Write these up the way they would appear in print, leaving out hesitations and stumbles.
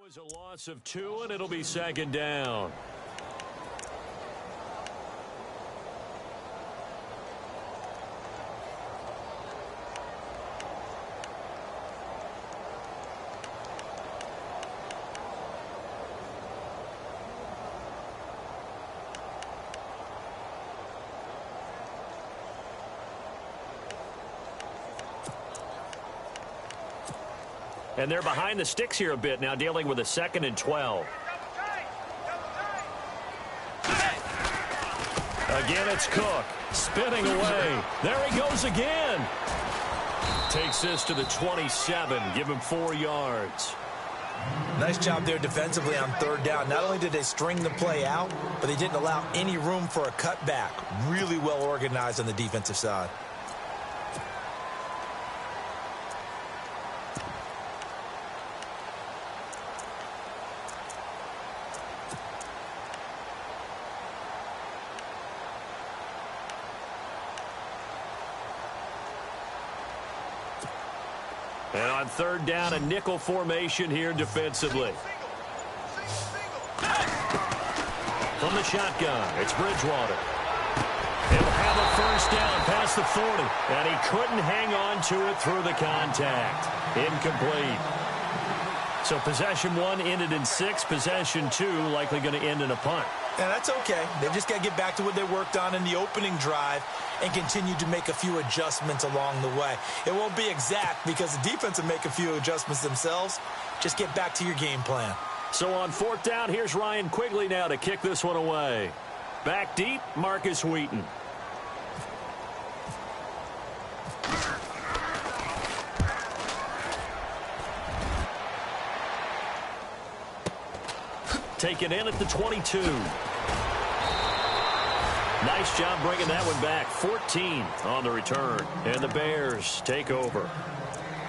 was a loss of 2, and it'll be second down. And they're behind the sticks here a bit now, dealing with a 2nd and 12. Again, it's Cook. Spinning away. There he goes again. Takes this to the 27. Give him 4 yards. Nice job there defensively on 3rd down. Not only did they string the play out, but they didn't allow any room for a cutback. Really well organized on the defensive side. And on 3rd down, a nickel formation here defensively. From the shotgun, it's Bridgewater. He'll have a 1st down past the 40. And he couldn't hang on to it through the contact. Incomplete. So possession 1 ended in 6. Possession 2 likely going to end in a punt. Yeah, that's okay. They've just got to get back to what they worked on in the opening drive and continue to make a few adjustments along the way. It won't be exact because the defense will make a few adjustments themselves. Just get back to your game plan. So on 4th down, here's Ryan Quigley now to kick this one away. Back deep, Marcus Wheaton. Taken in at the 22. Nice job bringing that one back. 14 on the return. And the Bears take over.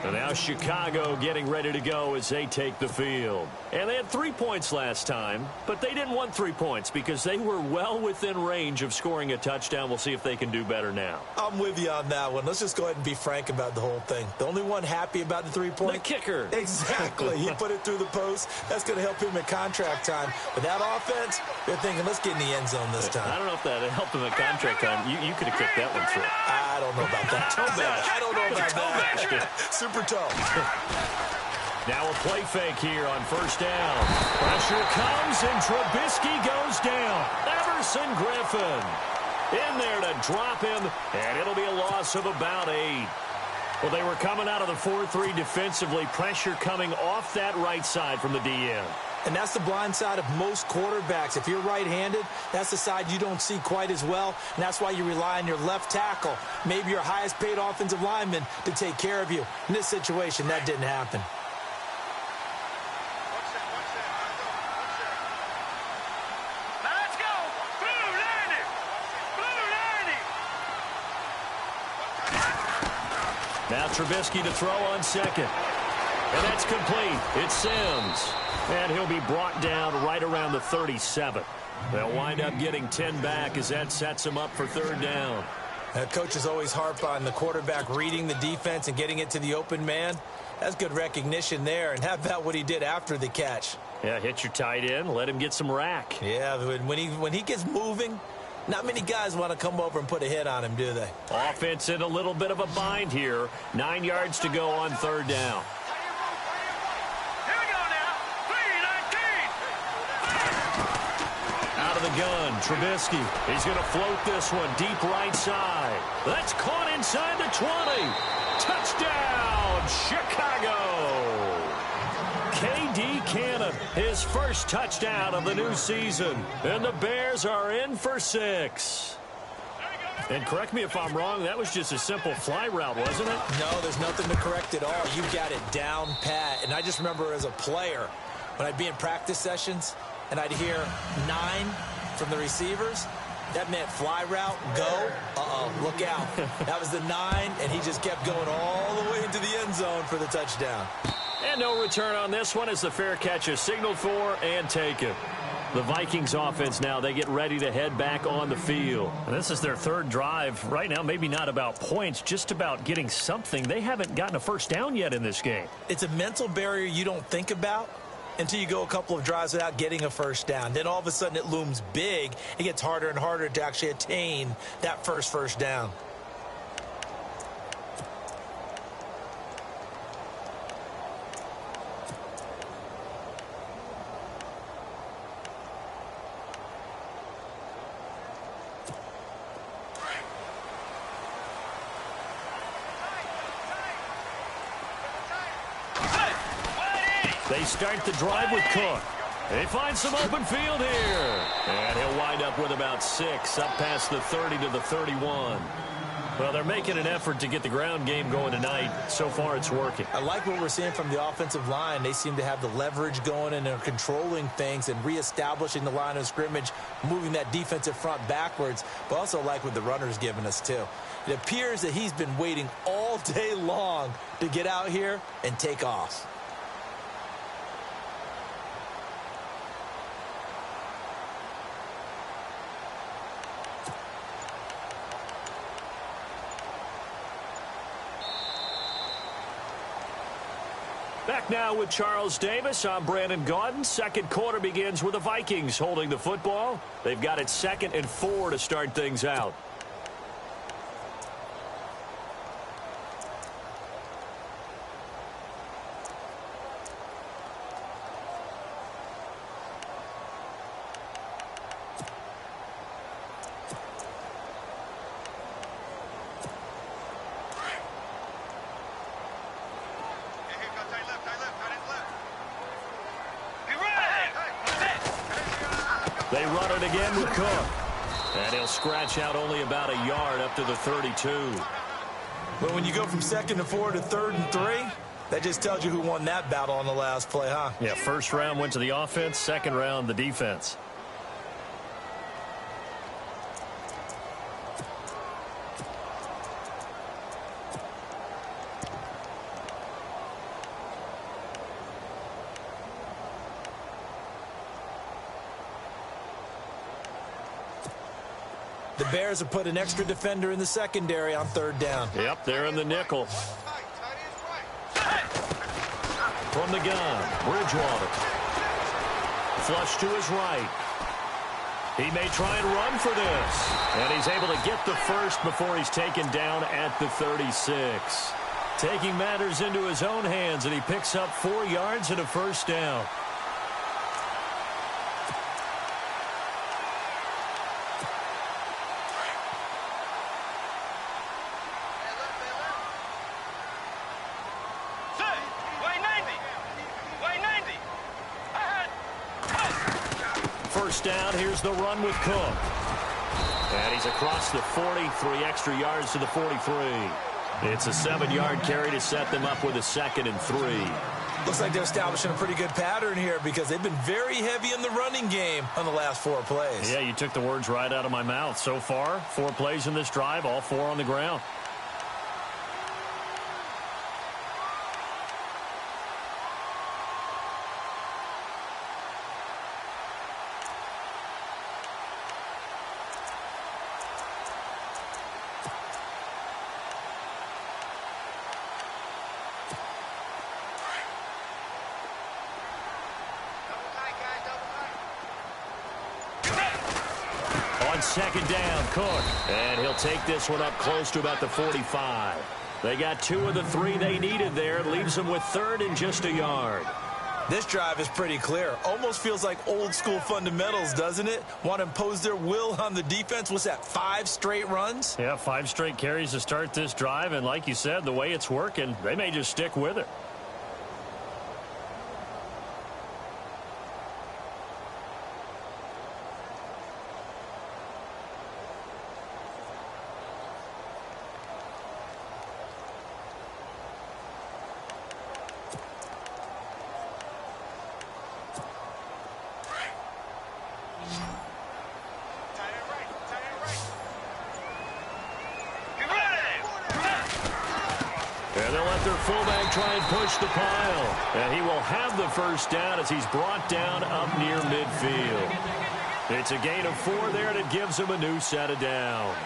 And now Chicago getting ready to go as they take the field. And they had 3 points last time, but they didn't want 3 points because they were well within range of scoring a touchdown. We'll see if they can do better now. I'm with you on that one. Let's just go ahead and be frank about the whole thing. The only one happy about the 3-point? The kicker. Exactly. He put it through the post. That's going to help him at contract time. But that offense, they're thinking, let's get in the end zone this time. I don't know if that helped him at contract time. You could have kicked that one through. I don't know about that. Toe bash. I don't know about that. Super toe. Now a play fake here on 1st down. Pressure comes, and Trubisky goes down. Everson Griffin in there to drop him, and it'll be a loss of about 8. Well, they were coming out of the 4-3 defensively. Pressure coming off that right side from the DN. And that's the blind side of most quarterbacks. If you're right-handed, that's the side you don't see quite as well. And that's why you rely on your left tackle, maybe your highest-paid offensive lineman, to take care of you. In this situation, that didn't happen. Let's go! Blue Lightning! Blue Lightning! Now Trubisky to throw on 2nd. And that's complete. It's Sims. And he'll be brought down right around the 37. They'll wind up getting 10 back as that sets him up for 3rd down. Coaches always harp on the quarterback reading the defense and getting it to the open man. That's good recognition there. And how about what he did after the catch? Yeah, hit your tight end, let him get some rack. Yeah, when he gets moving, not many guys want to come over and put a hit on him, do they? Offense in a little bit of a bind here. 9 yards to go on 3rd down. The gun, Trubisky. He's going to float this one deep right side. That's caught inside the 20. Touchdown, Chicago. K.D. Cannon, his first touchdown of the new season. And the Bears are in for 6. And correct me if I'm wrong, that was just a simple fly route, wasn't it? No, there's nothing to correct at all. You got it down pat. And I just remember as a player, when I'd be in practice sessions, and I'd hear 9 from the receivers, that meant fly route, go, look out. That was the 9, and he just kept going all the way into the end zone for the touchdown. And no return on this one as the fair catch is signaled for and taken. The Vikings offense now, they get ready to head back on the field. And this is their 3rd drive. Right now, maybe not about points, just about getting something. They haven't gotten a 1st down yet in this game. It's a mental barrier you don't think about until you go a couple of drives without getting a first down. Then all of a sudden it looms big. It gets harder and harder to actually attain that first down. They start the drive with Cook. They find some open field here. And he'll wind up with about 6, up past the 30 to the 31. Well, they're making an effort to get the ground game going tonight. So far, it's working. I like what we're seeing from the offensive line. They seem to have the leverage going, and they're controlling things and reestablishing the line of scrimmage, moving that defensive front backwards, but also like what the runner's giving us, too. It appears that he's been waiting all day long to get out here and take off. Back now with Charles Davis. I'm Brandon Gaudin. Second quarter begins with the Vikings holding the football. They've got it 2nd and 4 to start things out. They run it again with Cook. And he'll scratch out only about a yard up to the 32. But when you go from 2nd and 4 to 3rd and 3, that just tells you who won that battle on the last play, huh? Yeah, first round went to the offense, second round the defense. The Bears have put an extra defender in the secondary on 3rd down. Yep, they're in the nickel. From the gun, Bridgewater. Flush to his right. He may try and run for this. And he's able to get the first before he's taken down at the 36. Taking matters into his own hands, and he picks up 4 yards and a first down. First down, here's the run with Cook. And he's across the 40, 3 extra yards to the 43. It's a 7-yard carry to set them up with a 2nd and 3. Looks like they're establishing a pretty good pattern here because they've been very heavy in the running game on the last 4 plays. Yeah, you took the words right out of my mouth. So far, 4 plays in this drive, all 4 on the ground. On 2nd down, Cook. And he'll take this one up close to about the 45. They got 2 of the 3 they needed there. Leaves them with 3rd and just a yard. This drive is pretty clear. Almost feels like old school fundamentals, doesn't it? Want to impose their will on the defense. What's that, 5 straight runs? Yeah, 5 straight carries to start this drive. And like you said, the way it's working, they may just stick with it. And they'll let their fullback try and push the pile. And he will have the first down as he's brought down up near midfield. It's a gain of 4 there, and it gives him a new set of downs.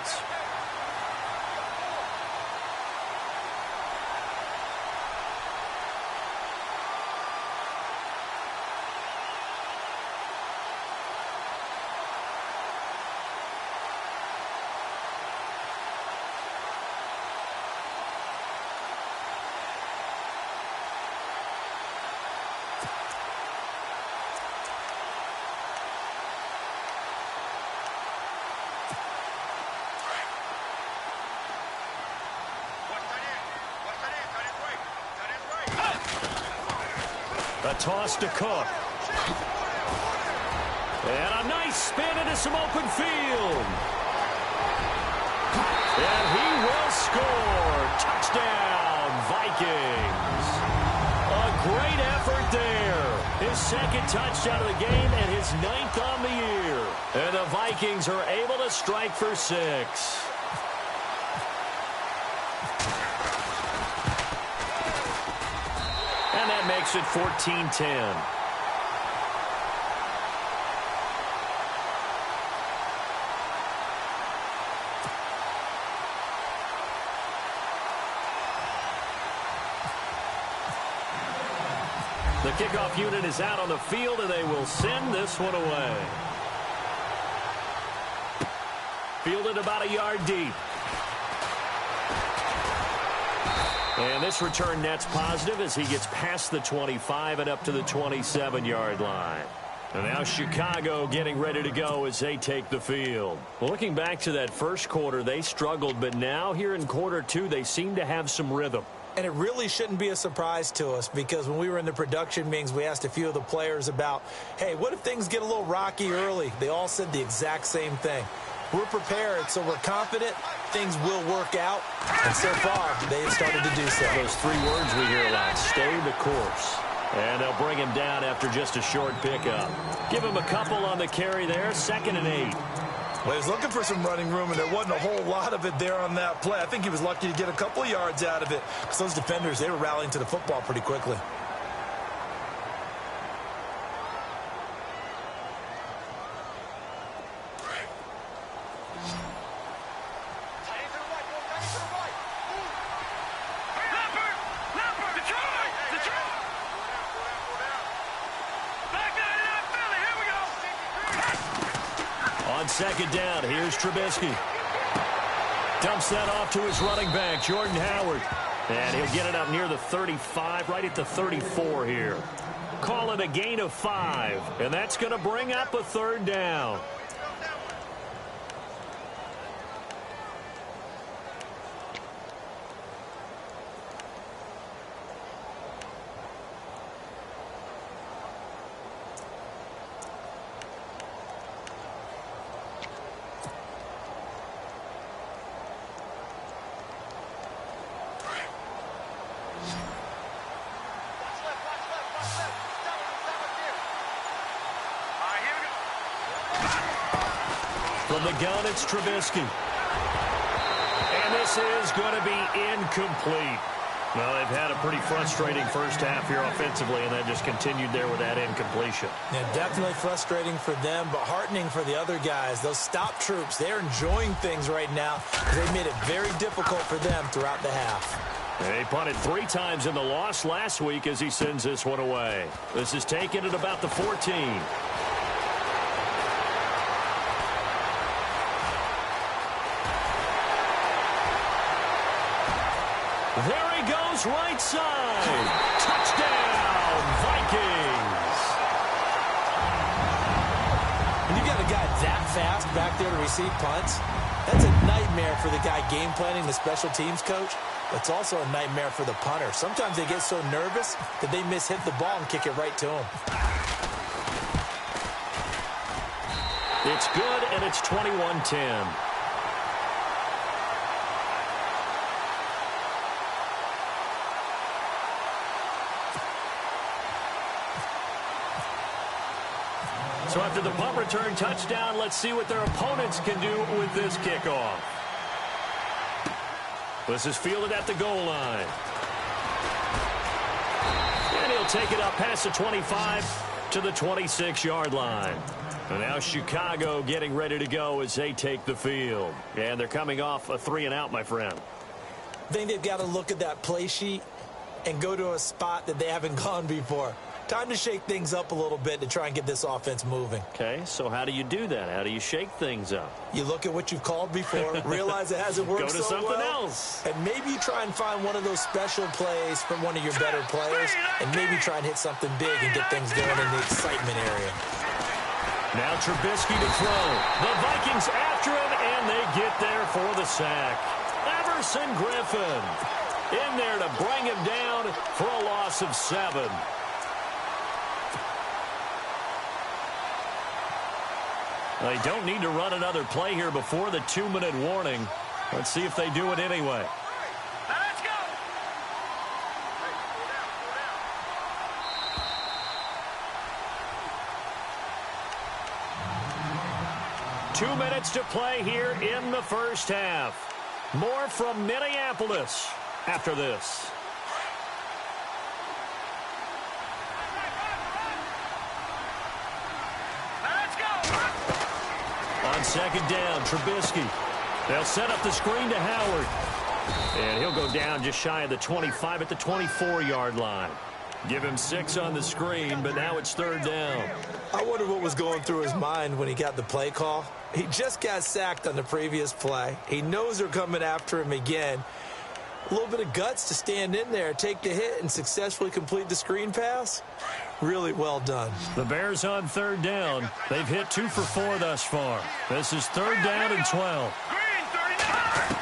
A toss to Cook. And a nice spin into some open field. And he will score. Touchdown, Vikings. A great effort there. His second touchdown of the game and his 9th on the year. And the Vikings are able to strike for 6. And that makes it 14-10. The kickoff unit is out on the field, and they will send this one away. Fielded about a yard deep. And this return net's positive as he gets past the 25 and up to the 27-yard line. And now Chicago getting ready to go as they take the field. Well, looking back to that first quarter, they struggled, but now here in quarter 2, they seem to have some rhythm. And it really shouldn't be a surprise to us because when we were in the production meetings, we asked a few of the players about, hey, what if things get a little rocky early? They all said the exact same thing. We're prepared, so we're confident things will work out. And so far, they have started to do so. Those 3 words we hear a lot, stay the course. And they'll bring him down after just a short pickup. Give him a couple on the carry there, 2nd and 8. Well, he was looking for some running room, and there wasn't a whole lot of it there on that play. I think he was lucky to get a couple of yards out of it because those defenders, they were rallying to the football pretty quickly. On 2nd down, here's Trubisky. Dumps that off to his running back, Jordan Howard. And he'll get it up near the 35, right at the 34 here. Call it a gain of 5, and that's going to bring up a 3rd down. From the gun, it's Trubisky. And this is going to be incomplete. Well, they've had a pretty frustrating first half here offensively, and that just continued there with that incompletion. Yeah, definitely frustrating for them, but heartening for the other guys. Those stop troops, they're enjoying things right now because they've made it very difficult for them throughout the half. They punted 3 times in the loss last week as he sends this one away. This is taken at about the 14. There he goes, right side. Touchdown, Vikings. When you got a guy that fast back there to receive punts, that's a nightmare for the guy game planning, the special teams coach. It's also a nightmare for the punter. Sometimes they get so nervous that they mishit the ball and kick it right to him. It's good, and it's 21-10. So after the punt return touchdown, let's see what their opponents can do with this kickoff. This is fielded at the goal line. And he'll take it up past the 25 to the 26-yard line. And now Chicago getting ready to go as they take the field. And they're coming off a 3-and-out, my friend. I think they've got to look at that play sheet and go to a spot that they haven't gone before. Time to shake things up a little bit to try and get this offense moving. Okay, so how do you do that? How do you shake things up? You look at what you've called before, realize it hasn't worked so well. Go to something else. And maybe you try and find one of those special plays from one of your better players, and maybe try and hit something big and get things going in the excitement area. Now Trubisky to throw. The Vikings after him, and they get there for the sack. Everson Griffin in there to bring him down for a loss of 7. They don't need to run another play here before the 2-minute warning. Let's see if they do it anyway. Now let's go. 2 minutes to play here in the first half. More from Minneapolis after this. Let's go. On second down, Trubisky. They'll set up the screen to Howard. And he'll go down just shy of the 25 at the 24-yard line. Give him 6 on the screen, but now it's third down. I wonder what was going through his mind when he got the play call. He just got sacked on the previous play. He knows they're coming after him again. A little bit of guts to stand in there, take the hit, and successfully complete the screen pass. Really well done. The Bears on third down. They've hit 2 for 4 thus far. This is third down and 12. Green 39.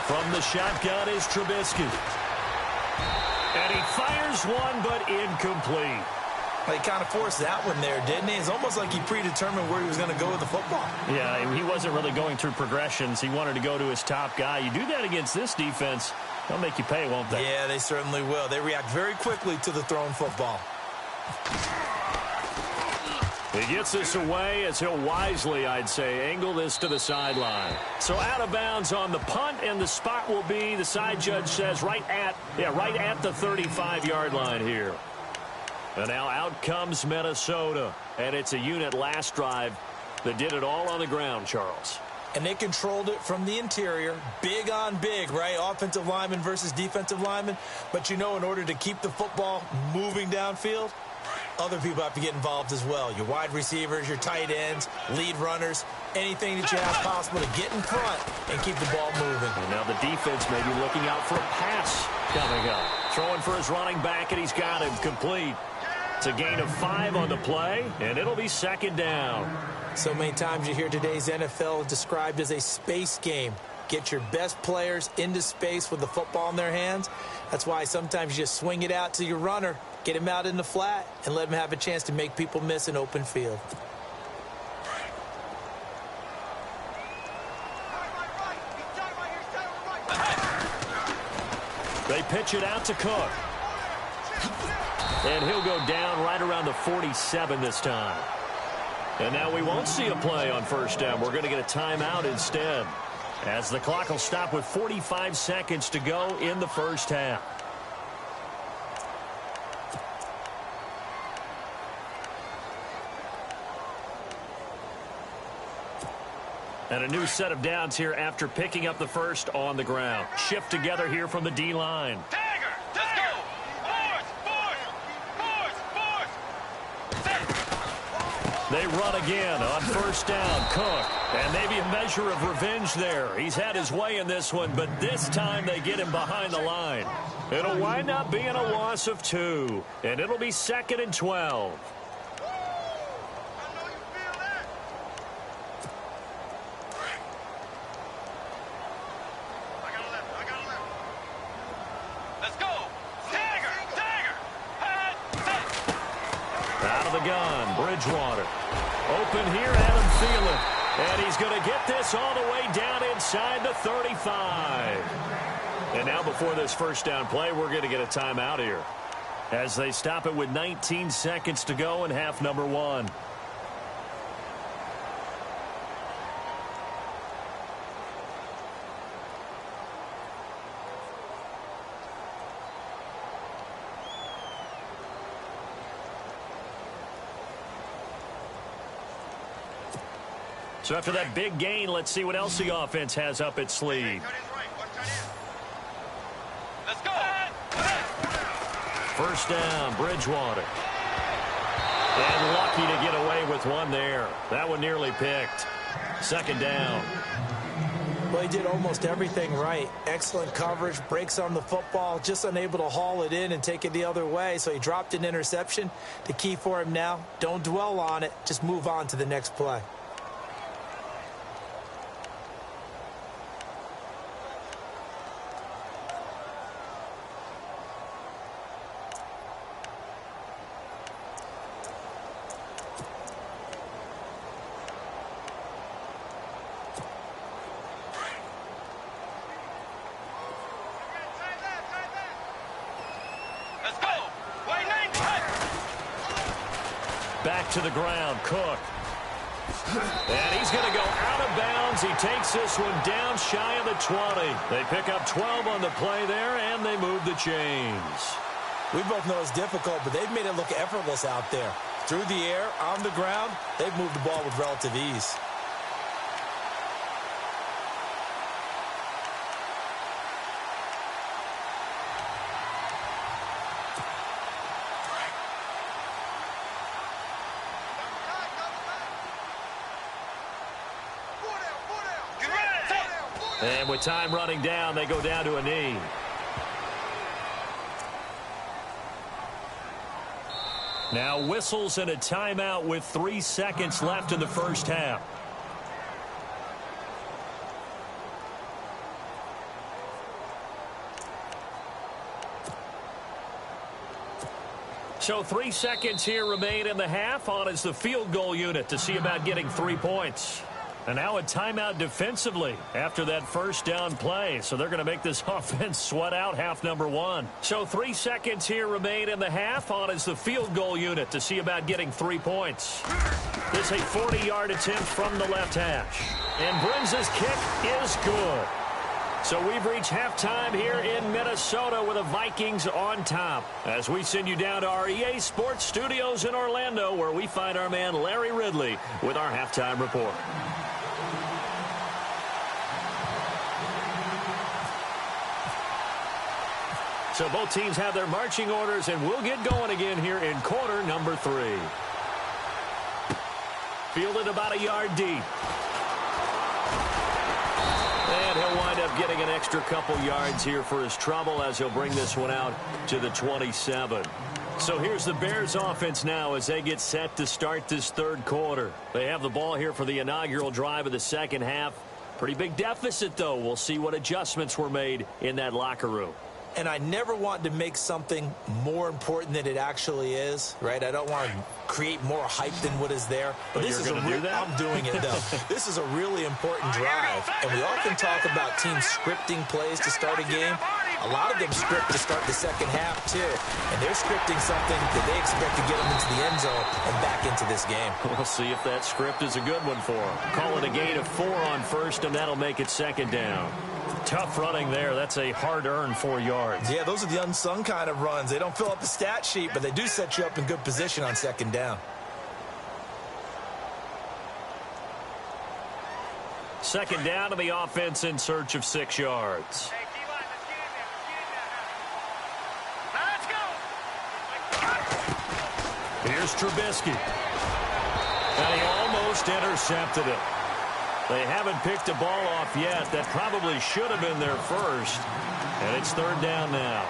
From the shotgun is Trubisky. And he fires one, but incomplete. He kind of forced that one there, didn't he? It's almost like he predetermined where he was going to go with the football. Yeah, he wasn't really going through progressions. He wanted to go to his top guy. You do that against this defense, they'll make you pay, won't they? Yeah, they certainly will. They react very quickly to the thrown football. He gets this away as he'll wisely, I'd say, angle this to the sideline. So out of bounds on the punt, and the spot will be, the side judge says, right at the 35-yard line here. And now out comes Minnesota. And it's a unit last drive that did it all on the ground, Charles. And they controlled it from the interior. Big on big, right? Offensive lineman versus defensive lineman. But, you know, in order to keep the football moving downfield, other people have to get involved as well. Your wide receivers, your tight ends, lead runners, anything that you have possible to get in front and keep the ball moving. And now the defense may be looking out for a pass coming up. Throwing for his running back, and he's got him complete. It's a gain of 5 on the play, and it'll be second down. So many times you hear today's NFL described as a space game. Get your best players into space with the football in their hands. That's why sometimes you just swing it out to your runner, get him out in the flat, and let him have a chance to make people miss an open field. They pitch it out to Cook. And he'll go down right around the 47 this time. And now we won't see a play on first down. We're going to get a timeout instead, as the clock will stop with 45 seconds to go in the first half. And a new set of downs here after picking up the first on the ground. Shift together here from the D-line. Tiger, let's go. They run again on first down. Cook. And maybe a measure of revenge there. He's had his way in this one, but this time they get him behind the line. It'll wind up being a loss of 2. And it'll be second and 12. Let's go. Tiger. Out of the gun, Bridgewater. Open here, Adam Thielen. And he's going to get this all the way down inside the 35. And now before this first down play, we're going to get a timeout here, as they stop it with 19 seconds to go in half number 1. So after that big gain, let's see what else the offense has up its sleeve. Let's go. First down, Bridgewater. And lucky to get away with one there. That one nearly picked. Second down. Well, he did almost everything right. Excellent coverage, breaks on the football, just unable to haul it in and take it the other way. So he dropped an interception. The key for him now, don't dwell on it. Just move on to the next play. Back to the ground, Cook. And he's going to go out of bounds. He takes this one down shy of the 20. They pick up 12 on the play there, and they move the chains. We both know it's difficult, but they've made it look effortless out there. Through the air, on the ground, they've moved the ball with relative ease. And with time running down, they go down to a knee. Now whistles and a timeout with 3 seconds left in the first half. So 3 seconds here remain in the half. On is the field goal unit to see about getting 3 points. And now a timeout defensively after that first down play. So they're going to make this offense sweat out half number 1. So 3 seconds here remain in the half. On is the field goal unit to see about getting 3 points. This a 40-yard attempt from the left hash. And Brins' kick is good. So we've reached halftime here in Minnesota with the Vikings on top. As we send you down to our EA Sports Studios in Orlando, where we find our man Larry Ridley with our halftime report. So both teams have their marching orders, and we'll get going again here in quarter number 3. Fielded about a yard deep. And he'll wind up getting an extra couple yards here for his trouble as he'll bring this one out to the 27. So here's the Bears offense now as they get set to start this third quarter. They have the ball here for the inaugural drive of the second half. Pretty big deficit, though. We'll see what adjustments were made in that locker room. And I never want to make something more important than it actually is, right? I don't want to create more hype than what is there. But this is a real, I'm doing it, though. This is a really important drive. And we often talk about teams scripting plays to start a game. A lot of them script to start the second half, too. And they're scripting something that they expect to get them into the end zone and back into this game. We'll see if that script is a good one for them. Call it a gain of 4 on first, and that'll make it second down. Tough running there. That's a hard-earned 4 yards. Yeah, those are the unsung kind of runs. They don't fill up the stat sheet, but they do set you up in good position on second down. Second down to the offense in search of 6 yards. Here's Trubisky. And he almost intercepted it. They haven't picked a ball off yet. That probably should have been their first. And it's third down now.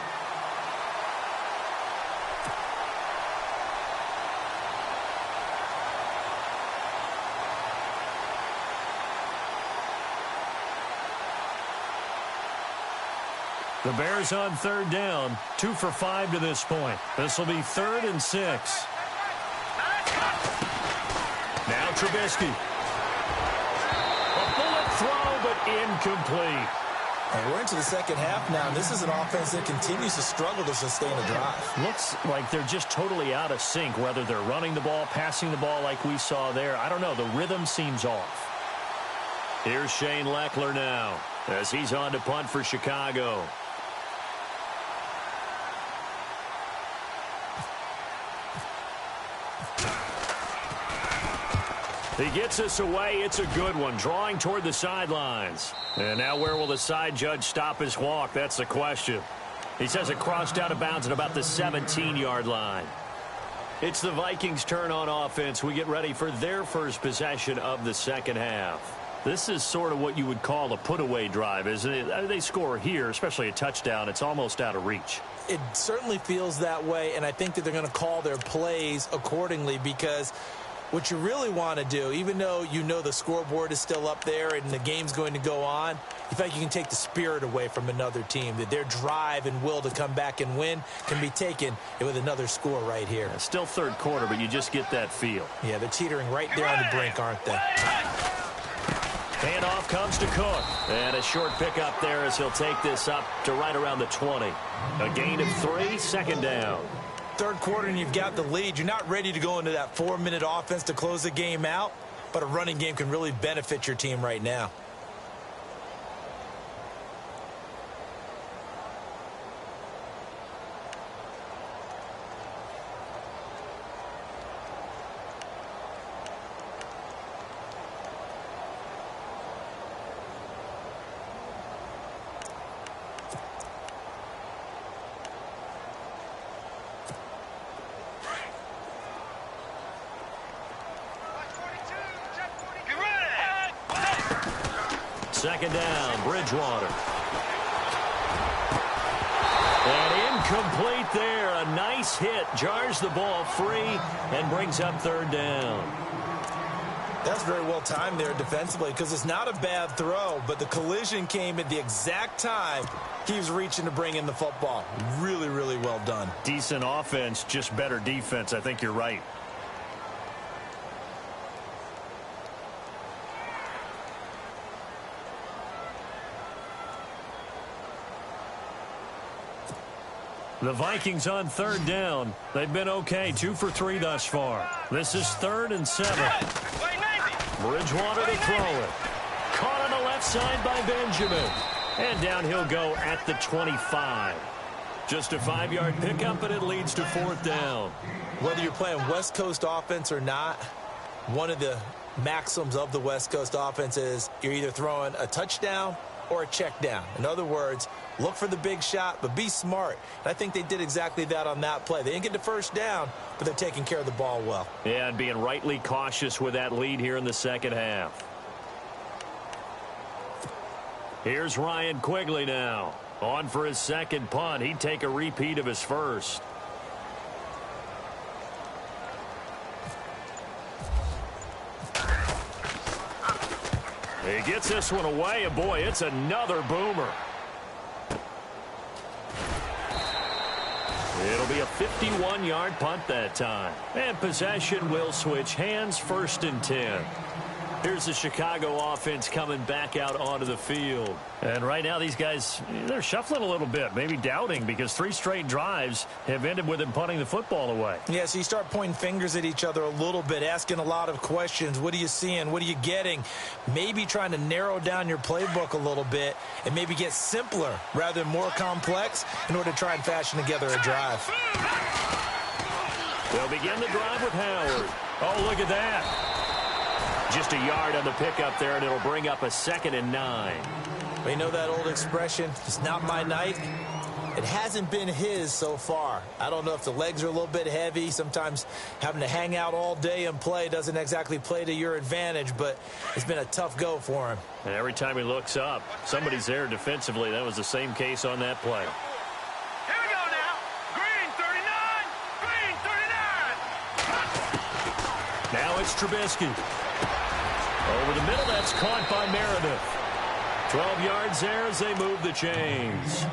The Bears on third down, 2 for 5 to this point. This will be 3rd and 6. Now Trubisky. A bullet throw, but incomplete. And we're into the second half now, and this is an offense that continues to struggle to sustain a drive. Looks like they're just totally out of sync, whether they're running the ball, passing the ball like we saw there. I don't know. The rhythm seems off. Here's Shane Leckler now as he's on to punt for Chicago. He gets us away. It's a good one. Drawing toward the sidelines. And now where will the side judge stop his walk? That's the question. He says it crossed out of bounds at about the 17-yard line. It's the Vikings' turn on offense. We get ready for their first possession of the second half. This is sort of what you would call a put-away drive, isn't it? They score here, especially a touchdown. It's almost out of reach. It certainly feels that way, and I think that they're going to call their plays accordingly because what you really want to do, even though you know the scoreboard is still up there and the game's going to go on, you think you can take the spirit away from another team, that their drive and will to come back and win can be taken with another score right here. Yeah, still third quarter, but you just get that feel. Yeah, they're teetering right there on the brink, aren't they? Handoff comes to Cook. And a short pickup there as he'll take this up to right around the 20. A gain of 3, second down. third quarter and you've got the lead. You're not ready to go into that 4-minute offense to close the game out, but a running game can really benefit your team right now. Second down, Bridgewater. And incomplete there. A nice hit. Jars the ball free and brings up third down. That's very well timed there defensively because it's not a bad throw, but the collision came at the exact time he was reaching to bring in the football. Really, really well done. Decent offense, just better defense. I think you're right. The Vikings on third down. They've been okay, 2 for 3 thus far. This is 3rd and 7. Bridgewater to throw it. Caught on the left side by Benjamin. And down he'll go at the 25. Just a 5-yard pickup, but it leads to 4th down. Whether you're playing West Coast offense or not, one of the maxims of the West Coast offense is you're either throwing a touchdown or a check down. In other words, look for the big shot, but be smart. And I think they did exactly that on that play. They didn't get the first down, but they're taking care of the ball well. Yeah, and being rightly cautious with that lead here in the second half. Here's Ryan Quigley now. On for his second punt. He'd take a repeat of his first. He gets this one away, and boy, it's another boomer. It'll be a 51-yard punt that time. And possession will switch hands, 1st and 10. Here's the Chicago offense coming back out onto the field. And right now these guys, they're shuffling a little bit, maybe doubting, because 3 straight drives have ended with them punting the football away. Yeah, so you start pointing fingers at each other a little bit, asking a lot of questions. What are you seeing? What are you getting? Maybe trying to narrow down your playbook a little bit and maybe get simpler rather than more complex in order to try and fashion together a drive. They'll begin the drive with Howard. Oh, look at that. Just a yard on the pickup there, and it'll bring up a 2nd and 9. Well, you know that old expression, it's not my night. It hasn't been his so far. I don't know if the legs are a little bit heavy. Sometimes having to hang out all day and play doesn't exactly play to your advantage, but it's been a tough go for him. And every time he looks up, somebody's there defensively. That was the same case on that play. Here we go now. Green 39. Green 39. Now it's Trubisky. Over the middle, that's caught by Meredith. 12 yards there as they move the chains.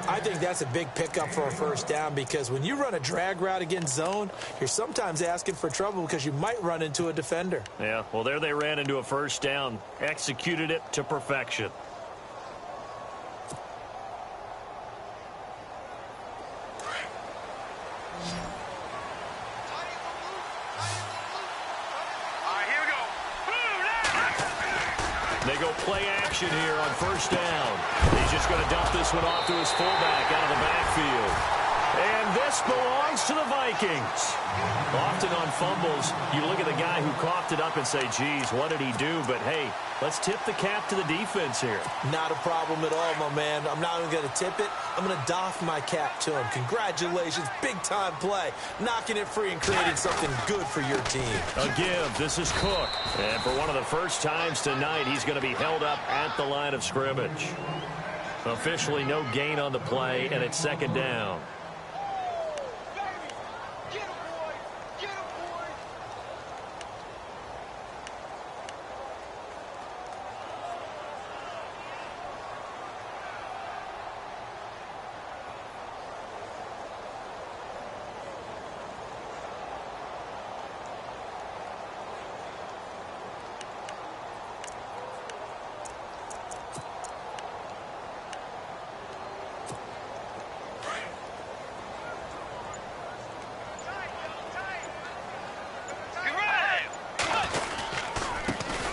I think that's a big pickup for a first down because when you run a drag route against zone, you're sometimes asking for trouble because you might run into a defender. Yeah, well, there they ran into a first down. Executed it to perfection. They go play action here on first down. He's just going to dump this one off to his fullback out of the backfield. And this belongs to the Vikings. Often on fumbles, you look at the guy who coughed it up and say, geez, what did he do? But, hey, let's tip the cap to the defense here. Not a problem at all, my man. I'm not even going to tip it. I'm going to doff my cap to him. Congratulations. Big-time play. Knocking it free and creating something good for your team. A give. This is Cook. And for one of the first times tonight, he's going to be held up at the line of scrimmage. Officially no gain on the play, and it's 2nd down.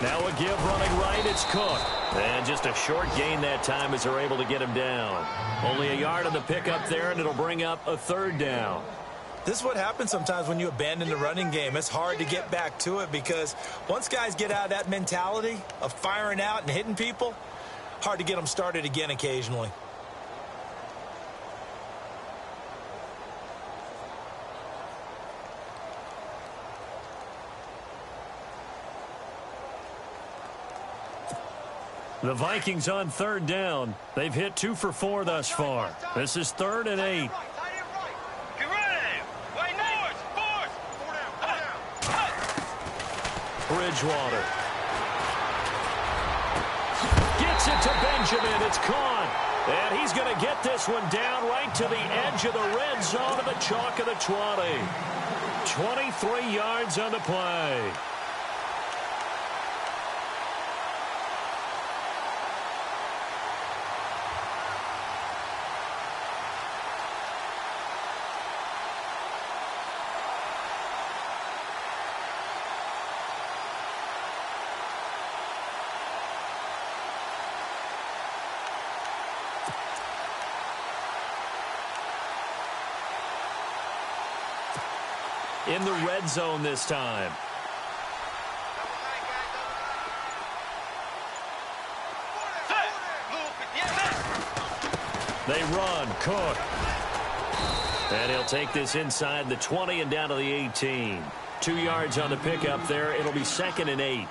Now a give running right, it's Cook. And just a short gain that time as they're able to get him down. Only a yard on the pickup there, and it'll bring up a third down. This is what happens sometimes when you abandon the running game. It's hard to get back to it because once guys get out of that mentality of firing out and hitting people, hard to get them started again occasionally. The Vikings on third down. They've hit 2 for 4 thus far. This is 3rd and 8. Get ready. Wait, Bridgewater gets it to Benjamin. It's caught. And he's going to get this one down right to the edge of the red zone of the chalk of the 20. 23 yards on the play. In the red zone this time. They run. Cook. And he'll take this inside the 20 and down to the 18. 2 yards on the pickup there. It'll be 2nd and 8.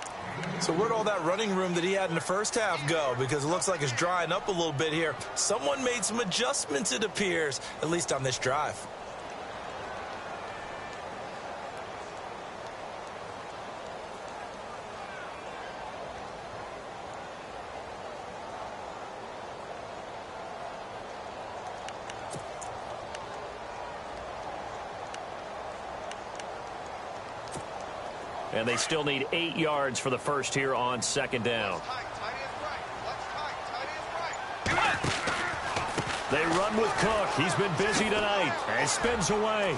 So where'd all that running room that he had in the first half go? Because it looks like it's drying up a little bit here. Someone made some adjustments, it appears, at least on this drive. And they still need 8 yards for the first here on 2nd down. They run with Cook. He's been busy tonight. And spins away.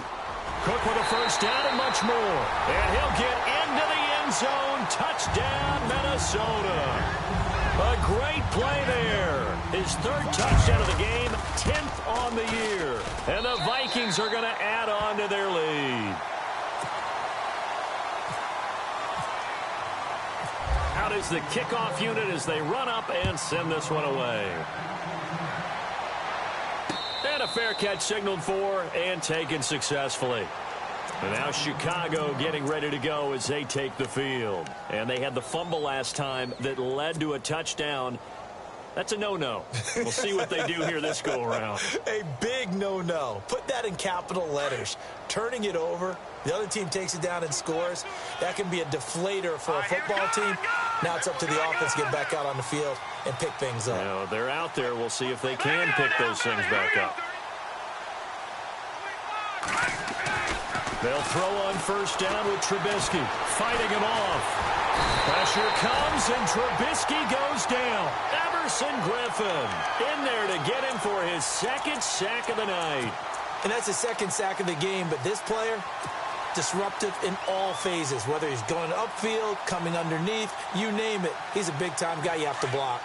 Cook with a first down and much more. And he'll get into the end zone. Touchdown, Minnesota. A great play there. His 3rd touchdown of the game, 10th on the year. And the Vikings are going to add on to their lead. Out is the kickoff unit as they run up and send this one away. And a fair catch signaled for and taken successfully. And now Chicago getting ready to go as they take the field. And they had the fumble last time that led to a touchdown. That's a no-no. We'll see what they do here this go-around. A big no-no. Put that in capital letters. Turning it over, the other team takes it down and scores. That can be a deflator for a football team. Now it's up to the offense to get back out on the field and pick things up. Now, they're out there. We'll see if they can pick those things back up. They'll throw on first down with Trubisky, fighting him off. Pressure comes, and Trubisky goes down. Griffin in there to get him for his 2nd sack of the night. And that's his 2nd sack of the game, but this player, disruptive in all phases, whether he's going upfield, coming underneath, you name it. He's a big-time guy you have to block.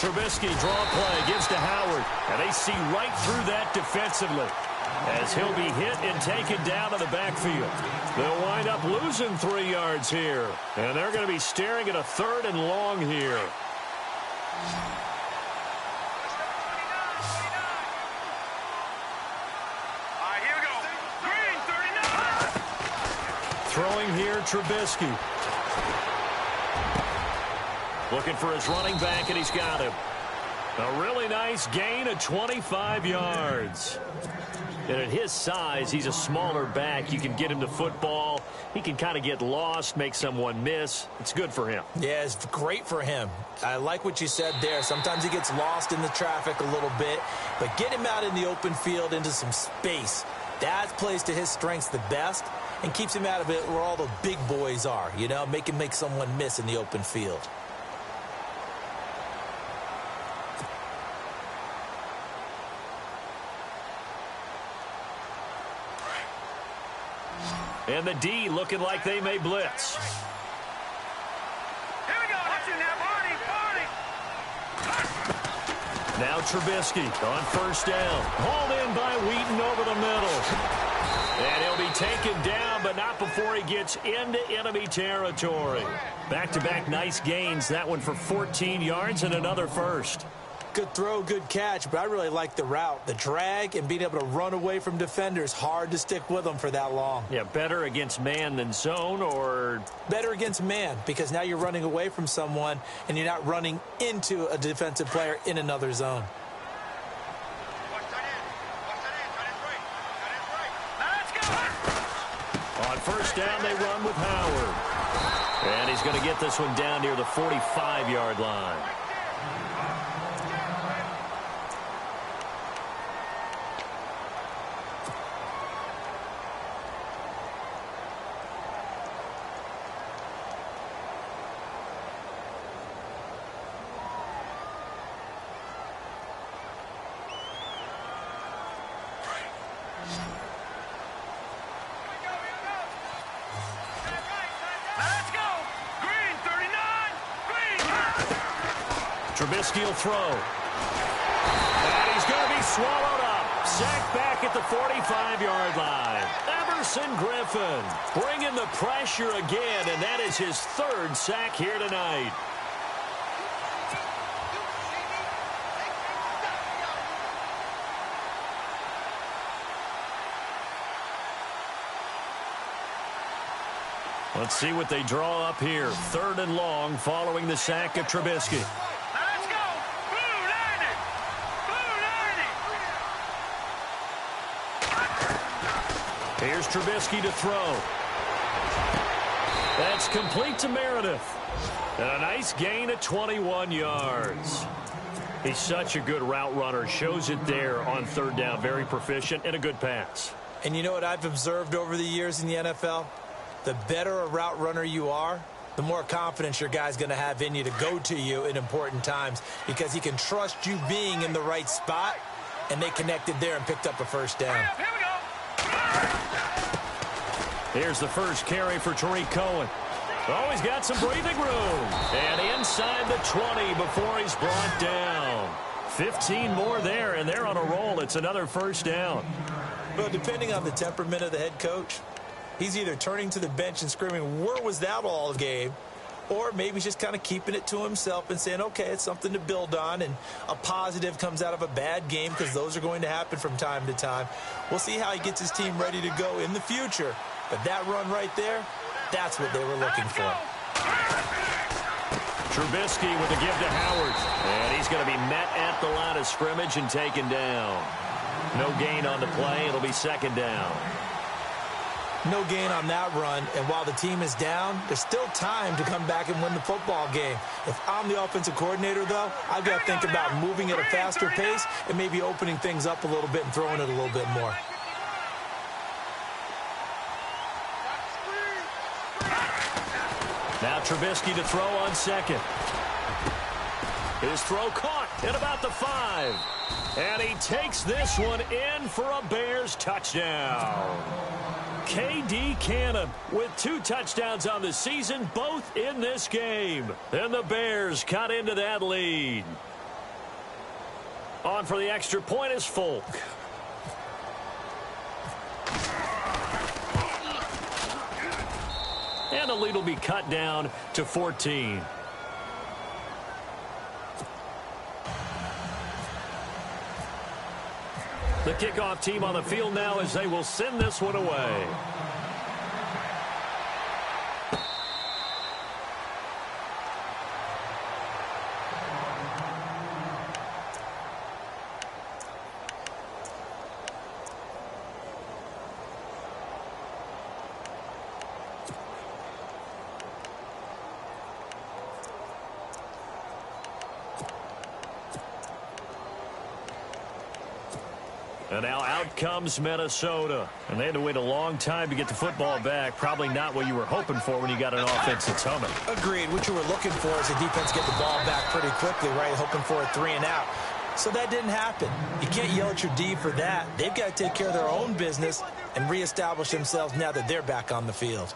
Trubisky draw play, gives to Howard, and they see right through that defensively as he'll be hit and taken down to the backfield. They'll wind up losing 3 yards here, and they're going to be staring at a 3rd and long here. Here we go. Green, 39. Throwing here, Trubisky. Looking for his running back, and he's got him. A really nice gain of 25 yards. And at his size, he's a smaller back. You can get him to football. He can kind of get lost, make someone miss. It's good for him. Yeah, it's great for him. I like what you said there. Sometimes he gets lost in the traffic a little bit, but get him out in the open field into some space. That plays to his strengths the best and keeps him out of it where all the big boys are, you know, make someone miss in the open field. And the D looking like they may blitz. Here we go. Watch it now, Barney. Now Trubisky on first down. Hauled in by Wheaton over the middle. And he'll be taken down, but not before he gets into enemy territory. Back-to-back nice gains. That one for 14 yards and another first. Good throw, good catch, but I really like the route. The drag and being able to run away from defenders. Hard to stick with them for that long. Yeah, better against man than zone, or? Better against man, because now you're running away from someone and you're not running into a defensive player in another zone. On first down, they run with Howard. And he's going to get this one down near the 45-yard line. Trubisky will throw. And he's going to be swallowed up. Sacked back at the 45-yard line. Everson Griffin bringing the pressure again, and that is his third sack here tonight. Let's see what they draw up here. 3rd and long following the sack of Trubisky. Here's Trubisky to throw. That's complete to Meredith. And a nice gain of 21 yards. He's such a good route runner. Shows it there on 3rd down. Very proficient and a good pass. And you know what I've observed over the years in the NFL? The better a route runner you are, the more confidence your guy's going to have in you to go to you in important times, because he can trust you being in the right spot, and they connected there and picked up a first down. Here we go. Here's the first carry for Tariq Cohen. Oh, he's got some breathing room. And inside the 20 before he's brought down. 15 more there, and they're on a roll. It's another first down. Well, depending on the temperament of the head coach, he's either turning to the bench and screaming, "Where was that all game?" Or maybe he's just kind of keeping it to himself and saying, okay, it's something to build on, and a positive comes out of a bad game, because those are going to happen from time to time. We'll see how he gets his team ready to go in the future. But that run right there, that's what they were looking for. Trubisky with a give to Howard. And he's going to be met at the line of scrimmage and taken down. No gain on the play. It'll be 2nd down. No gain on that run, and while the team is down, there's still time to come back and win the football game. If I'm the offensive coordinator, though, I've got to think about moving at a faster pace and maybe opening things up a little bit and throwing it a little bit more. Now Trubisky to throw on 2nd. His throw caught at about the 5. And he takes this one in for a Bears touchdown. K.D. Cannon with 2 touchdowns on the season, both in this game. And the Bears cut into that lead. On for the extra point is Folk. And the lead will be cut down to 14. The kickoff team on the field now as they will send this one away. And now out comes Minnesota. And they had to wait a long time to get the football back. Probably not what you were hoping for when you got an offense that's humming. Agreed. What you were looking for is the defense get the ball back pretty quickly, right? Hoping for a 3 and out. So that didn't happen. You can't yell at your D for that. They've got to take care of their own business and reestablish themselves now that they're back on the field.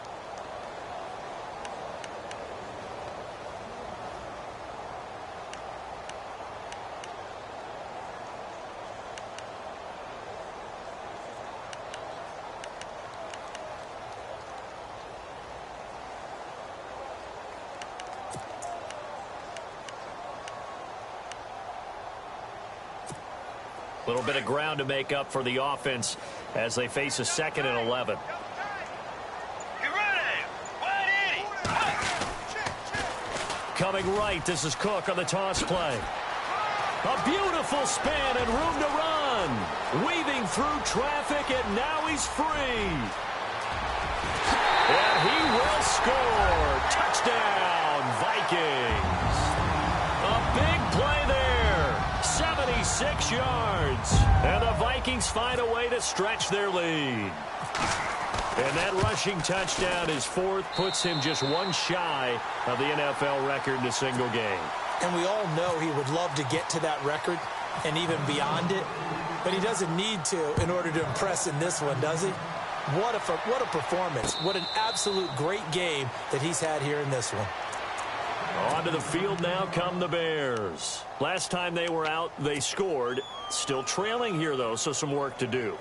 Little bit of ground to make up for the offense as they face a 2nd and 11. Coming right, this is Cook on the toss play. A beautiful spin and room to run. Weaving through traffic, and now he's free. And he will score. Touchdown, Vikings. A big play there. 76 yards. And the Vikings find a way to stretch their lead. And that rushing touchdown, his 4th, puts him just one shy of the NFL record in a single game. And we all know he would love to get to that record and even beyond it. But he doesn't need to in order to impress in this one, does he? What a performance. What an absolute great game that he's had here in this one. Onto the field now come the Bears. Last time they were out, they scored. Still trailing here, though, so some work to do.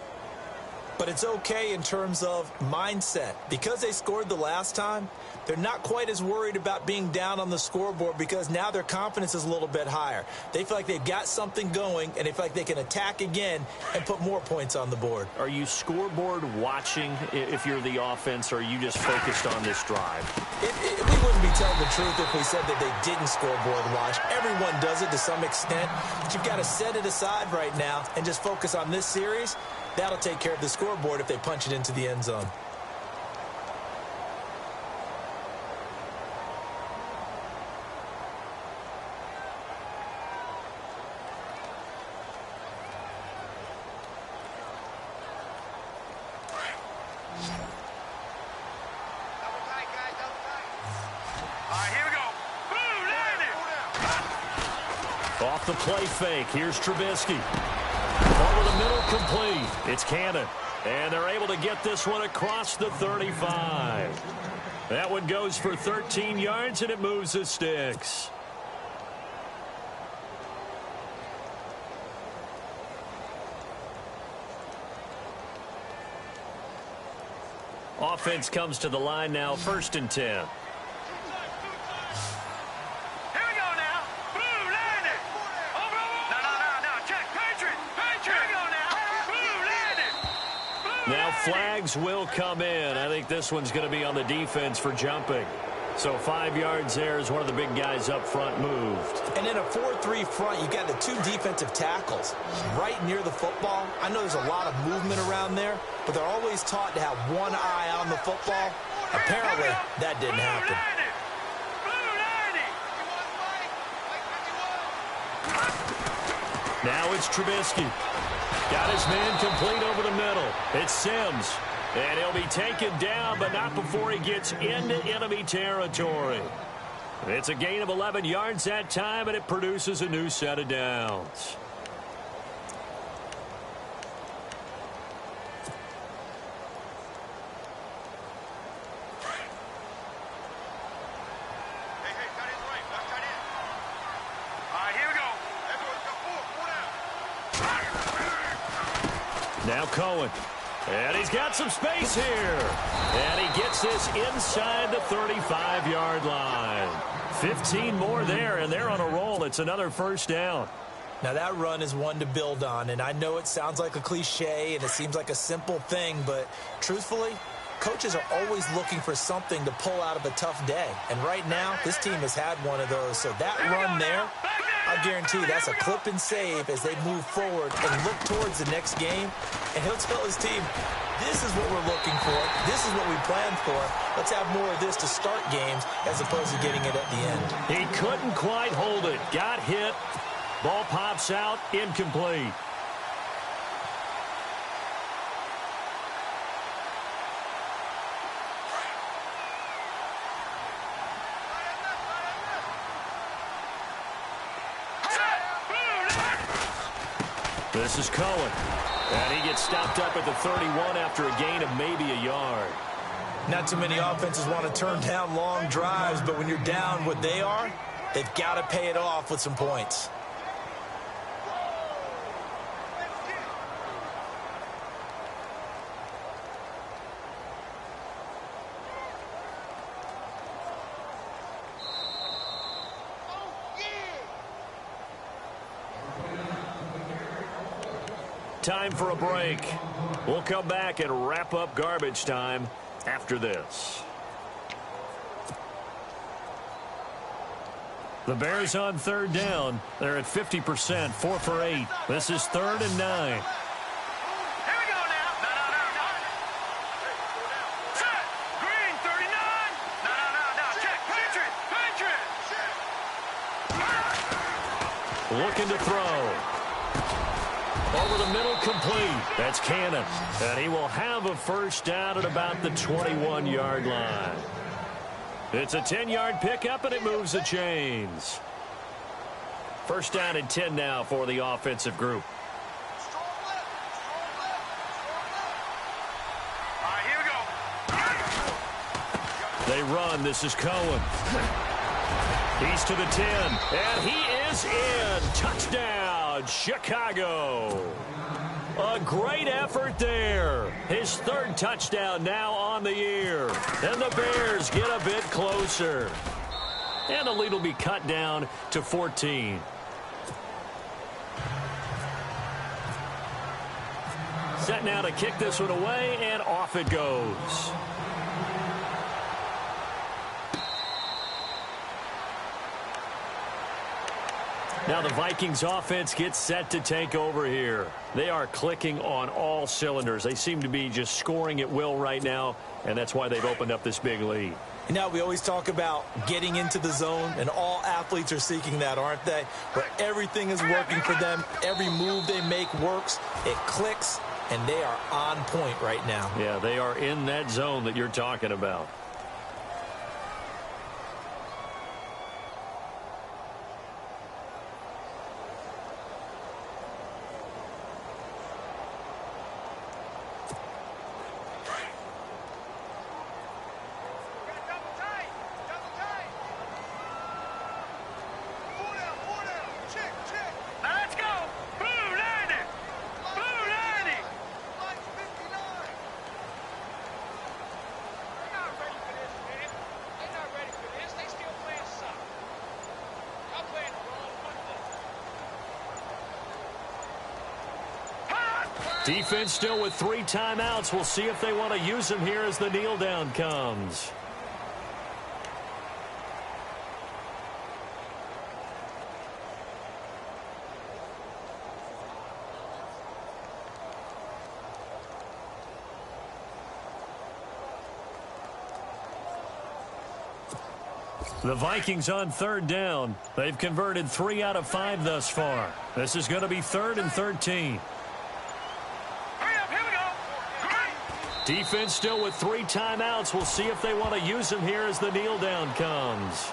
But it's okay in terms of mindset. Because they scored the last time, they're not quite as worried about being down on the scoreboard because now their confidence is a little bit higher. They feel like they've got something going, and they feel like they can attack again and put more points on the board. Are you scoreboard watching if you're the offense, or are you just focused on this drive? We wouldn't be telling the truth if we said that they didn't scoreboard watch. Everyone does it to some extent. But you've got to set it aside right now and just focus on this series. That'll take care of the scoreboard if they punch it into the end zone. Off the play fake, here's Trubisky. Over the middle, complete. It's Cannon. And they're able to get this one across the 35. That one goes for 13 yards, and it moves the sticks. Offense comes to the line now, 1st and 10. Now flags will come in. I think this one's going to be on the defense for jumping. So 5 yards there as one of the big guys up front moved. And in a 4-3 front, you've got the 2 defensive tackles right near the football. I know there's a lot of movement around there, but they're always taught to have one eye on the football. Apparently, that didn't happen. Now it's Trubisky. Got his man complete over the middle. It's Sims. And he'll be taken down, but not before he gets into enemy territory. It's a gain of 11 yards that time, and it produces a new set of downs. Now Cohen. And he's got some space here. And he gets this inside the 35-yard line. 15 more there, and they're on a roll. It's another 1st down. Now, that run is one to build on, and I know it sounds like a cliche and it seems like a simple thing, but truthfully, coaches are always looking for something to pull out of a tough day. And right now, this team has had one of those. So that run there, I guarantee you that's a clip and save as they move forward and look towards the next game. And he'll tell his team, this is what we're looking for. This is what we planned for. Let's have more of this to start games as opposed to getting it at the end. He couldn't quite hold it. Got hit. Ball pops out. Incomplete. This is Cohen. And he gets stopped up at the 31 after a gain of maybe a yard. Not too many offenses want to turn down long drives, but when you're down what they are, they've got to pay it off with some points. Time for a break. We'll come back and wrap up garbage time after this. The Bears on third down. They're at 50%, 4 for 8. This is 3rd and 9. Here we go now. No. Set. Green, 39. No. Check. Patriot. Looking to throw. Over the middle, complete. That's Cannon. And he will have a first down at about the 21-yard line. It's a 10-yard pickup, and it moves the chains. First down and 10 now for the offensive group. All right, here we go. They run. This is Cohen. He's to the 10, and he is in. Touchdown, Chicago. A great effort there. His 3rd touchdown now on the year. And the Bears get a bit closer. And the lead will be cut down to 14. Set now to kick this one away, and off it goes. Now the Vikings offense gets set to take over here. They are clicking on all cylinders. They seem to be just scoring at will right now, and that's why they've opened up this big lead. You know, we always talk about getting into the zone, and all athletes are seeking that, aren't they? Where everything is working for them. Every move they make works. It clicks, and they are on point right now. Yeah, they are in that zone that you're talking about. Defense still with 3 timeouts. We'll see if they want to use them here as the kneel down comes. The Vikings on 3rd down. They've converted 3 out of 5 thus far. This is going to be 3rd and 13. Defense still with 3 timeouts. We'll see if they want to use them here as the kneel down comes.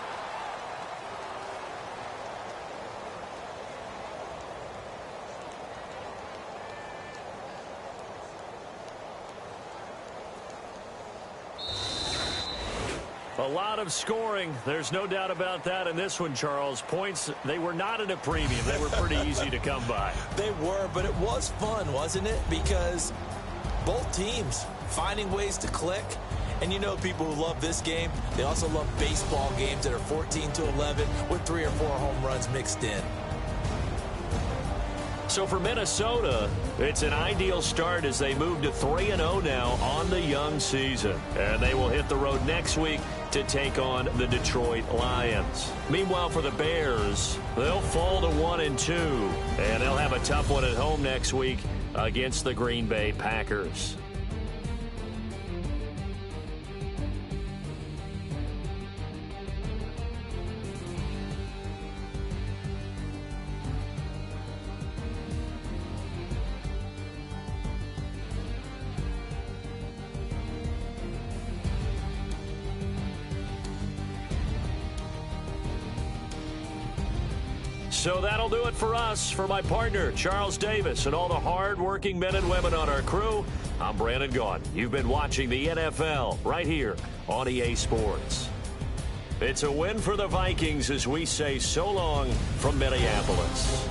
A lot of scoring. There's no doubt about that in this one, Charles. Points, they were not at a premium. They were pretty easy to come by. They were, but it was fun, wasn't it? Because both teams finding ways to click. And you know people who love this game, they also love baseball games that are 14-11 with 3 or 4 home runs mixed in. So for Minnesota, it's an ideal start as they move to 3-0 now on the young season. And they will hit the road next week to take on the Detroit Lions. Meanwhile, for the Bears, they'll fall to 1-2. And they'll have a tough one at home next week against the Green Bay Packers. So that'll do it for us. For my partner, Charles Davis, and all the hard-working men and women on our crew, I'm Brandon Gaudin. You've been watching the NFL right here on EA Sports. It's a win for the Vikings as we say so long from Minneapolis.